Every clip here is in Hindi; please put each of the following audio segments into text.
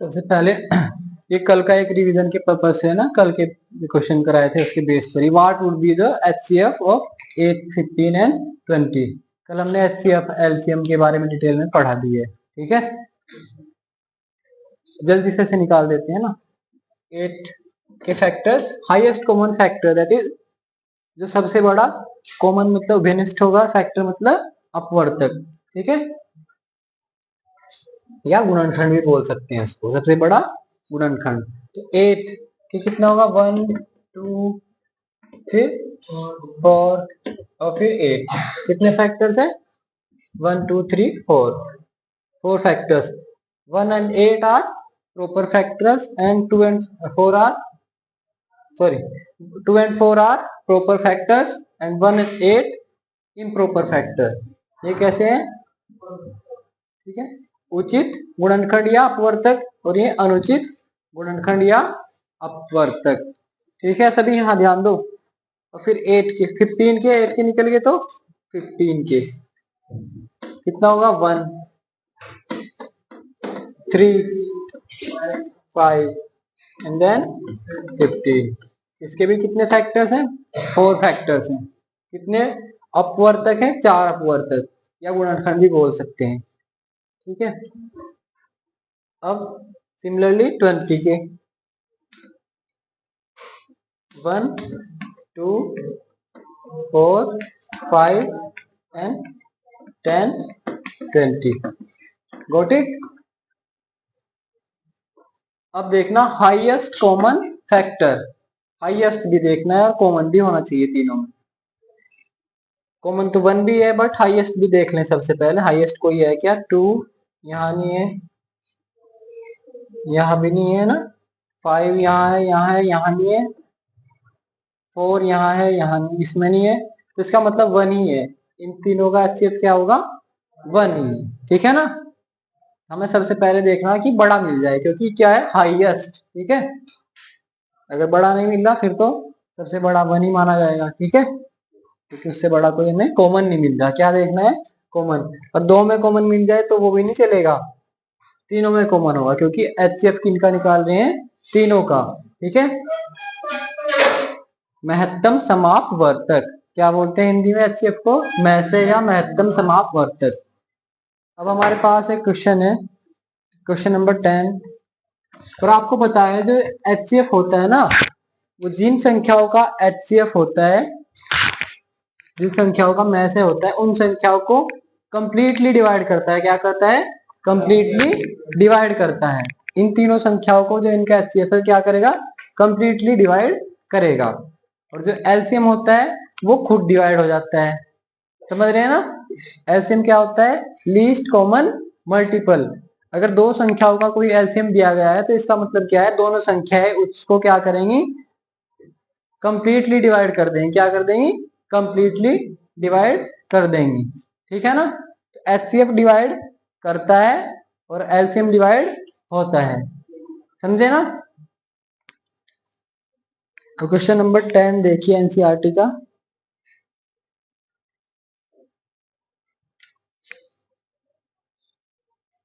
सबसे पहले ये कल का एक रिवीजन के पर्पज से है ना, कल के क्वेश्चन कराए थे उसके बेस पर ही। What would be the HCF of 8, 15 and 20। कल हमने एचसीएफ एलसीएम के बारे में डिटेल में पढ़ा दी है, ठीक है। जल्दी से निकाल देते हैं ना। 8 के factors, highest common factor that is जो सबसे बड़ा कॉमन मतलब वेनिस्ट होगा, फैक्टर मतलब अपवर्तक, ठीक है, या गुणनखंड भी बोल सकते हैं इसको, सबसे बड़ा गुणनखंड। तो 8 के कितना होगा, 1 2 फिर 4 और फिर 8। कितने फैक्टर्स है, 1 2 3 4 factors. 1 and 8 are proper factors and 2 and 4 are sorry 2 and 4 are proper factors and 1 and 8 improper factor। ये कैसे है, ठीक है, उचित गुणनखंड या अपवर्तक, और ये अनुचित गुणनखंड या अपवर्तक, ठीक है। सभी यहाँ ध्यान दो। और फिर 8 के 15 के 8 के निकल गए तो 15 के कितना होगा, 1 3 5 एंड देन 15। इसके भी कितने फैक्टर्स हैं, 4 फैक्टर्स हैं। कितने अपवर्तक हैं, 4 अपवर्तक या गुणनखंड भी बोल सकते हैं, ठीक है। अब सिमिलरली 20 के 1 2 4 5 एंड 10 20। Got it. अब देखना हाईएस्ट कॉमन फैक्टर, हाईएस्ट भी देखना है और कॉमन भी होना चाहिए तीनों में। कॉमन तो 1 भी है बट हाईएस्ट भी देख लें सबसे पहले। हाईएस्ट कोई है क्या, 2 यहाँ नहीं है, यहाँ भी नहीं है ना, 5 यहाँ है, यहाँ है, यहाँ नहीं है, 4 यहाँ है, यहाँ नहीं, इसमें नहीं है, तो इसका मतलब 1 ही है। इन तीनों का एचसीएफ क्या होगा, 1 ही, ठीक है ना। हमें सबसे पहले देखना है कि बड़ा मिल जाए, क्योंकि क्या है, हाईएस्ट, ठीक है। अगर बड़ा नहीं मिल रहा फिर तो सबसे बड़ा 1 ही माना जाएगा, ठीक है, क्योंकि उससे बड़ा कोई हमें कॉमन नहीं मिल रहा। क्या देखना है, कॉमन। और 2 में कॉमन मिल जाए तो वो भी नहीं चलेगा, तीनों में कॉमन होगा, क्योंकि एचसीएफ किनका निकाल रहे हैं, तीनों का, ठीक है। महत्तम समापवर्तक, क्या बोलते हैं हिंदी में एचसीएफ को, मैसे या महत्तम समापवर्तक। अब हमारे पास एक क्वेश्चन है, क्वेश्चन नंबर 10, और आपको पता है जो एचसीएफ होता है ना, वो जिन संख्याओं का एचसीएफ होता है, जिन संख्याओं का मैसे होता है, उन संख्याओं को कंप्लीटली डिवाइड करता है। क्या करता है, कंप्लीटली डिवाइड करता है। इन तीनों संख्याओं को जो इनका एचसीएफ है क्या करेगा, कंप्लीटली डिवाइड करेगा। और जो एलसीएम होता है वो खुद डिवाइड हो जाता है, समझ रहे हैं ना। एलसीएम क्या होता है, लीस्ट कॉमन मल्टीपल। अगर दो संख्याओं का कोई एलसीएम दिया गया है तो इसका मतलब क्या है, दोनों संख्याएं उसको क्या करेंगी, कंप्लीटली डिवाइड कर देंगे। क्या कर देंगी, कंप्लीटली डिवाइड कर देंगी, ठीक है ना। तो एचसीएफ डिवाइड करता है और एलसीएम डिवाइड होता है, समझे ना। तो क्वेश्चन नंबर 10 देखिए एनसीईआरटी का।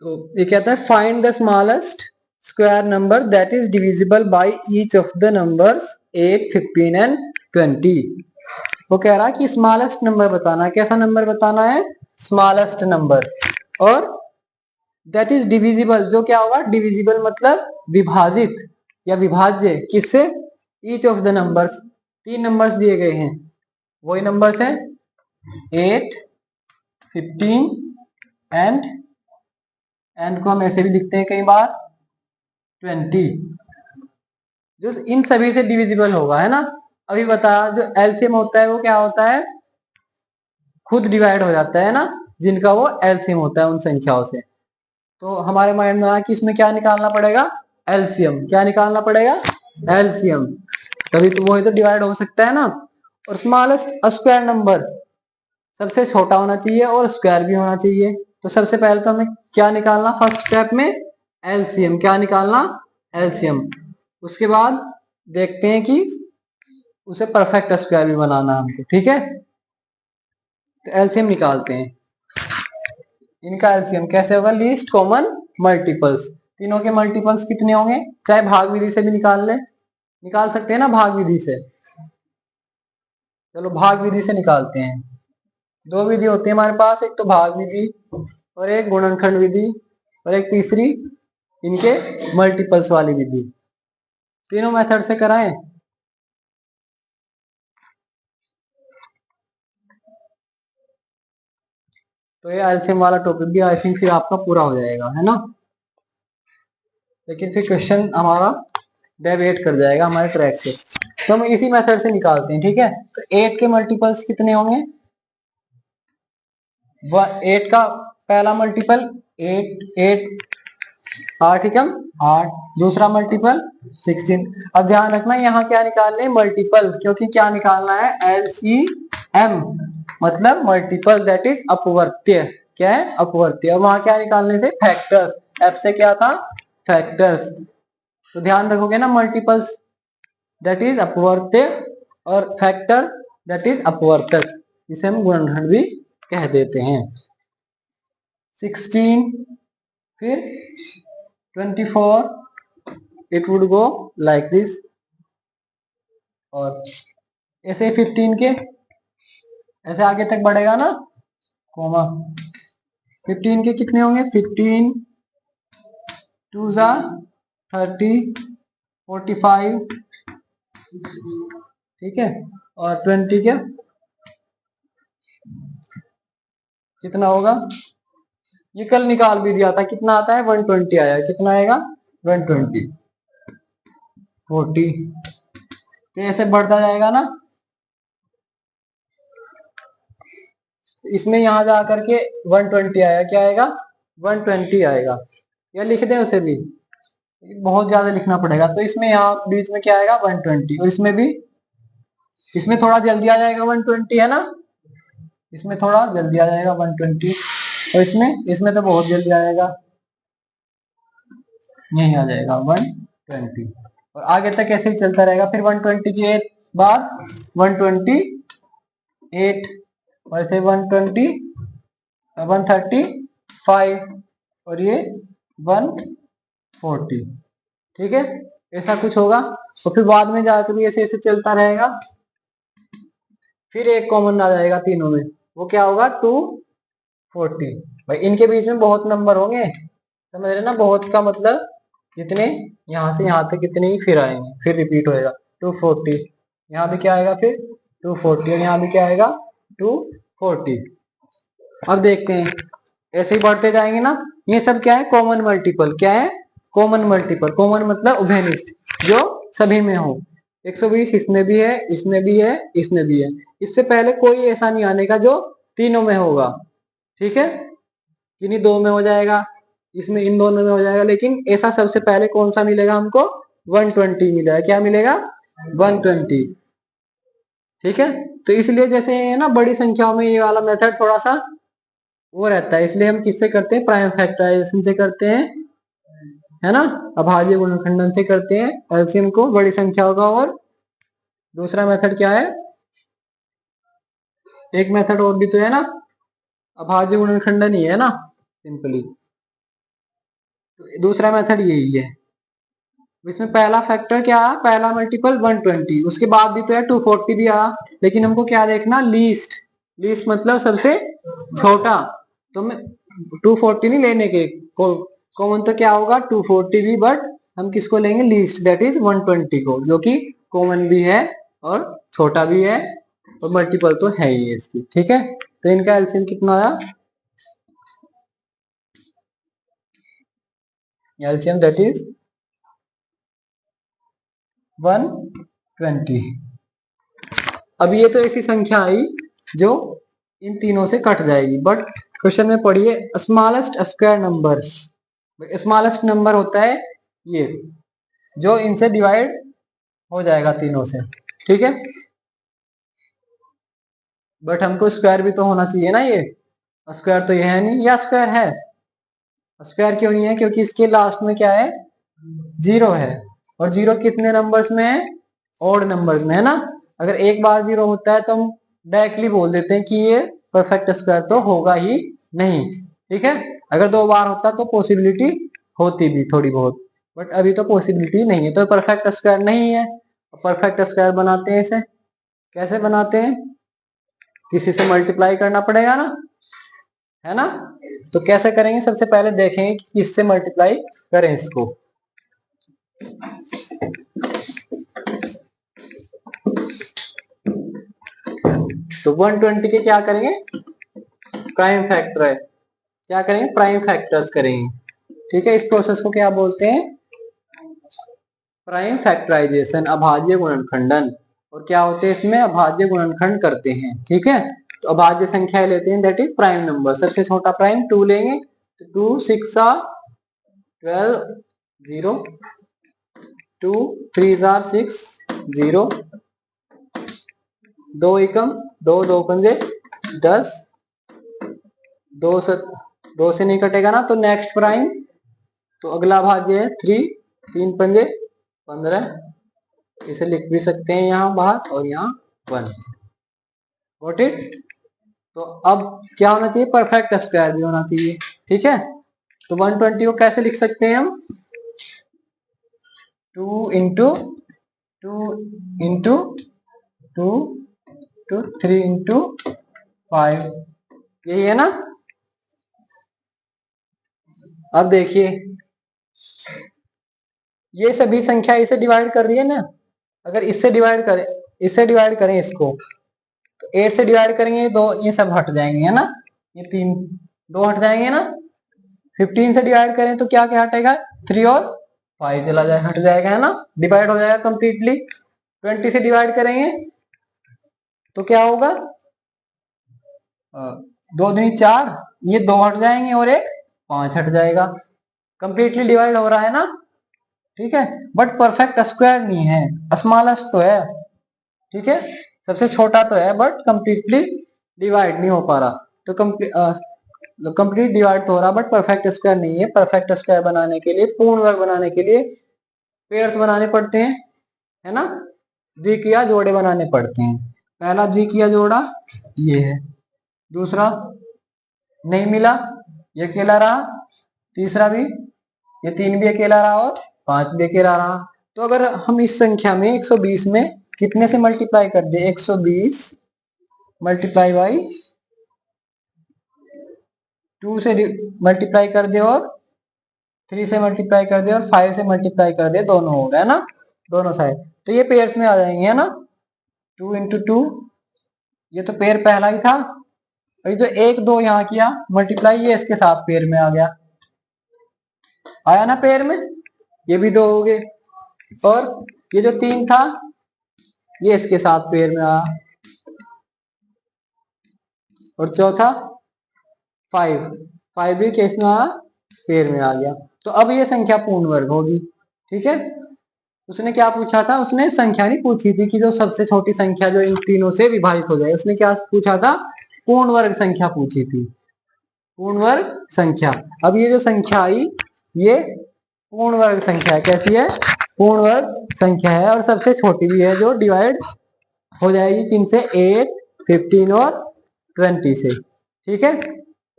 तो ये कहता है find the smallest square number that is divisible by each of the numbers 8, 15 and 20। वो कह रहा है कि स्मॉलेस्ट नंबर बताना है। कैसा नंबर बताना है, स्मॉलेस्ट नंबर। और दैट इज डिविजिबल, जो क्या होगा, डिविजिबल मतलब विभाजित या विभाज्य, किससे, each of the numbers. 3 numbers दिए गए हैं, वही नंबर्स हैं 8, 15 एंड को हम ऐसे भी लिखते हैं कई बार 20, जो इन सभी से डिविजिबल होगा, है ना। अभी बताया जो एलसीएम होता है वो क्या होता है, खुद डिवाइड हो जाता है ना, जिनका वो एलसीएम होता है उन संख्याओं से। तो हमारे माइंड में आया कि इसमें क्या निकालना पड़ेगा, एलसीएम। क्या निकालना पड़ेगा, एलसीएम, तभी तो वो तो डिवाइड हो सकता है ना। और स्मॉलेस्ट स्क्वायर नंबर, सबसे छोटा होना चाहिए और स्क्वायर भी होना चाहिए। तो सबसे पहले तो हमें क्या निकालना, फर्स्ट स्टेप में एलसीएम। क्या निकालना, एलसीएम। उसके बाद देखते हैं कि उसे परफेक्ट स्क्वायर भी बनाना हमको, ठीक है। तो एलसीएम निकालते हैं। इनका एलसीएम कैसे होगा, लीस्ट कॉमन मल्टीपल्स। तीनों के मल्टीपल्स कितने होंगे, चाहे भाग विधि से भी निकाल सकते हैं ना, भाग विधि से। चलो भाग विधि से निकालते हैं। दो विधि होती है हमारे पास, एक तो भाग विधि और एक गुणनखंड विधि, और एक तीसरी इनके मल्टीपल्स वाली विधि। तीनों मेथड से कराएं। तो ये एलसीएम वाला टॉपिक भी आई थिंक फिर आपका पूरा हो जाएगा, है ना। लेकिन फिर क्वेश्चन हमारा डेविएट कर जाएगा हमारे ट्रैक से, तो हम इसी मेथड से निकालते हैं, ठीक है। तो 8 के मल्टीपल्स कितने होंगे, 8 का पहला मल्टीपल 8, 8 8 एकम 8, दूसरा मल्टीपल 16। अब ध्यान रखना यहाँ क्या निकालने, मल्टीपल, क्योंकि क्या निकालना है, एलसीएम मतलब मल्टीपल, दैट इज अपवर्त्य। क्या है, अपवर्त्य। और वहां क्या निकालने थे, फैक्टर्स। एफ से क्या था, फैक्टर्स। तो ध्यान रखोगे ना, मल्टीपल्स दैट इज अपवर्त्य और फैक्टर दैट इज अपवर्तक, इसे हम गुणनखंड भी कह देते हैं। 16 फिर 24, it would go like this. और ऐसे 15 के ऐसे आगे तक बढ़ेगा ना, कोमा। 15 के कितने होंगे, 15 2 जा 30, 45, ठीक है। और 20 के कितना होगा, ये कल निकाल भी दिया था, कितना आता है, 120 आया। कितना आएगा, 120। 40, तो ऐसे बढ़ता जाएगा ना। इसमें यहां जा करके 120 आया, क्या आएगा, 120 आएगा। या लिख दें उसे भी, बहुत ज्यादा लिखना पड़ेगा। तो इसमें यहाँ बीच में क्या आएगा, 120। और इसमें भी, इसमें थोड़ा जल्दी आ जाएगा 120, है ना। इसमें थोड़ा जल्दी आ जाएगा 120, और इसमें तो बहुत जल्दी आ जाएगा, यही आ जाएगा 120। और आगे तक ऐसे ही चलता रहेगा। फिर 120 के बाद 128, और ऐसे 120, 135, और ये 140, ठीक है। ऐसा कुछ होगा। और फिर बाद में जाकर भी ऐसे ऐसे चलता रहेगा। फिर एक कॉमन आ जाएगा तीनों में, वो क्या होगा, 240। भाई इनके बीच में बहुत नंबर होंगे, समझ रहे ना। बहुत का मतलब कितने, यहाँ से यहाँ तक कितने ही फिर आएंगे, फिर रिपीट होएगा 240। यहाँ भी क्या आएगा फिर 240, और यहाँ भी क्या आएगा 240। अब देखते हैं, ऐसे ही बढ़ते जाएंगे ना। ये सब क्या है, कॉमन मल्टीपल। क्या है, कॉमन मल्टीपल। कॉमन मतलब उभयनिष्ठ, जो सभी में हो। 120 इसमें भी है, इसमें भी है, इसमें भी है। इससे पहले कोई ऐसा नहीं आने का जो तीनों में होगा, ठीक है। किन्हीं दो में हो जाएगा, इसमें इन दोनों में हो जाएगा, लेकिन ऐसा सबसे पहले कौन सा मिलेगा हमको, 120 मिलेगा। क्या मिलेगा, 120, ठीक है। तो इसलिए जैसे है ना, बड़ी संख्याओं में ये वाला मेथड थोड़ा सा वो रहता है, इसलिए हम किससे करते हैं, प्राइम फैक्टराइजेशन से करते हैं, है ना। अभाज्य गुणनखंडन से करते हैं एलसीएम को बड़ी संख्याओं का। और दूसरा मेथड क्या है, एक मेथड और भी तो है ना, अभाज्य गुणनखंडन ही है ना, सिंपली। तो दूसरा मेथड यही है। इसमें पहला फैक्टर क्या है, पहला मल्टीपल 120, उसके बाद भी तो है 240 भी आया। लेकिन हमको क्या देखना, लीस्ट। लीस्ट मतलब सबसे छोटा। तो मैं 240 नहीं लेने के, कॉमन तो क्या होगा 240 भी, बट हम किसको लेंगे, लीस्ट, दैट इज 120 को, जो कि कॉमन भी है और छोटा भी है, और मल्टीपल तो है ही इसकी, ठीक है। तो इनका एलसीएम कितना आया, एलसीएम दैट इज 120। अब ये तो ऐसी संख्या आई जो इन तीनों से कट जाएगी, बट क्वेश्चन में पढ़िए smallest square number. Smallest number होता है ये, जो इनसे डिवाइड हो जाएगा तीनों से, ठीक है। बट हमको स्क्वायर भी तो होना चाहिए ना, ये स्क्वायर तो ये है नहीं, या स्क्वायर है, स्क्वायर क्यों नहीं है, क्योंकि इसके लास्ट में क्या है, जीरो है। और जीरो कितने नंबर्स में है, ऑड नंबर्स में, है ना। अगर एक बार जीरो होता है तो हम डायरेक्टली बोल देते हैं कि ये परफेक्ट स्क्वायर तो होगा ही नहीं, ठीक है। अगर दो बार होता तो पॉसिबिलिटी होती भी थोड़ी बहुत, बट अभी तो पॉसिबिलिटी नहीं है, तो परफेक्ट स्क्वायर नहीं है। परफेक्ट स्क्वायर बनाते हैं इसे, कैसे बनाते हैं, किसी से मल्टीप्लाई करना पड़ेगा ना, है ना। तो कैसे करेंगे, सबसे पहले देखेंगे कि किससे मल्टीप्लाई करें इसको। तो 120 के क्या करेंगे, प्राइम फैक्टर, क्या करेंगे, प्राइम फैक्टर्स करेंगे। ठीक है, इस प्रोसेस को क्या बोलते हैं, प्राइम फैक्टराइजेशन, अभाज्य गुणनखंडन। और क्या होते हैं इसमें, अभाज्य गुणनखंड करते हैं। ठीक है, तो अभाज्य संख्या लेते हैं, दैट इज प्राइम नंबर। सबसे छोटा प्राइम 2 लेंगे, तो 2 6 12 0, 2 3 6 0, 2 एकम 2 2 पंजे 10, 2 से नहीं कटेगा ना, तो नेक्स्ट प्राइम, तो अगला भाज्य है 3, 3 पंजे 15, इसे लिख भी सकते हैं यहाँ बाहर, और यहाँ 1। Got it. तो अब क्या होना चाहिए, परफेक्ट स्क्वायर भी होना चाहिए। ठीक है, तो 120 को कैसे लिख सकते हैं हम, 2 इंटू 2 इंटू 2 टू 3 इंटू 5, यही है ना। अब देखिए, ये सभी संख्या इसे डिवाइड कर रही है ना, अगर इससे डिवाइड करें, इसको, तो 8 से डिवाइड करेंगे, दो ये सब हट जाएंगे, है ना, ये 3 2 हट जाएंगे ना। 15 से डिवाइड करें तो क्या क्या हटेगा, 3 और 5 चला जाए, हट जाएगा, है ना, डिवाइड हो जाएगा कंप्लीटली। 20 से डिवाइड करेंगे तो क्या होगा, 2 दूनी 4, ये 2 हट जाएंगे और एक 5 हट जाएगा, कंप्लीटली डिवाइड हो रहा है ना। ठीक है, बट परफेक्ट स्क्वायर नहीं है, स्मॉलेस्ट तो है। ठीक है, सबसे छोटा तो है, बट कंप्लीटली डिवाइड नहीं हो पा रहा। तो कंप्लीट डिवाइड तो हो रहा, बट परफेक्ट स्क्वायर नहीं है। परफेक्ट स्क्वायर बनाने के लिए, पूर्ण वर्ग बनाने के लिए पेयर्स बनाने पड़ते हैं, है ना, द्विकीय जोड़े बनाने पड़ते हैं। पहला द्विकीय जोड़ा ये है, दूसरा नहीं मिला, ये अकेला रहा, तीसरा भी, ये 3 भी अकेला रहा, और 5 भी अकेला रहा। तो अगर हम इस संख्या में 120 में कितने से मल्टीप्लाई कर दे, 120 मल्टीप्लाई बाई 2 से मल्टीप्लाई कर दे, और 3 से मल्टीप्लाई कर दे, और 5 से मल्टीप्लाई कर दे, दोनों हो गए ना, दोनों साइड, तो ये पेयर्स में आ जाएंगे, है ना। 2 इंटू 2, ये तो पेयर पहला ही था, और जो 1 2 यहाँ किया मल्टीप्लाई, ये इसके साथ पेयर में आ गया, आया ना पेयर में, ये भी 2 हो गए, और ये जो 3 था ये इसके साथ पेयर में आया, और चौथा 5 भी केस में आया, पेयर में आ गया। तो अब ये संख्या पूर्ण वर्ग होगी। ठीक है, उसने क्या पूछा था, उसने संख्या नहीं पूछी थी कि जो सबसे छोटी संख्या जो इन तीनों से विभाजित हो जाए, उसने क्या पूछा था, पूर्ण वर्ग संख्या पूछी थी, पूर्ण वर्ग संख्या। अब ये जो संख्या आई, ये पूर्ण वर्ग संख्या है, कैसी है, पूर्ण वर्ग संख्या है, और सबसे छोटी भी है, जो डिवाइड हो जाएगी किन से, 8 15 और 20 से। ठीक है,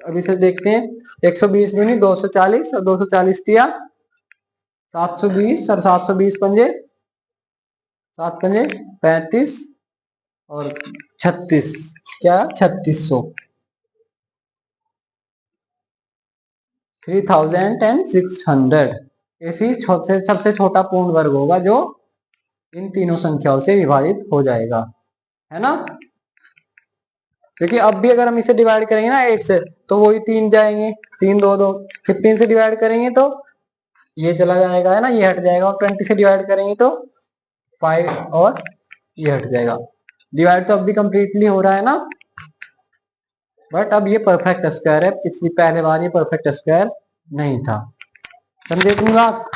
अब इसे देखते हैं, 120 दूनी 240, और 240 दिया 720, और 720 पंजे 7 पंजे 35, और 36, क्या 3600, 3600, ऐसी सबसे छोटा पूर्ण वर्ग होगा जो इन तीनों संख्याओं से विभाजित हो जाएगा, है ना। क्योंकि अब भी अगर हम इसे डिवाइड करेंगे ना 8 से, तो वही 3 जाएंगे, 3 2 2, 15 से डिवाइड करेंगे तो ये चला जाएगा, है ना, ये हट जाएगा, और 20 से डिवाइड करेंगे तो 5 और ये हट जाएगा। डिवाइड तो अब भी कंप्लीटली हो रहा है ना, बट अब ये परफेक्ट स्क्वायर है, पिछली पहले बार ये परफेक्ट स्क्वायर नहीं था। समझे इतनी बात।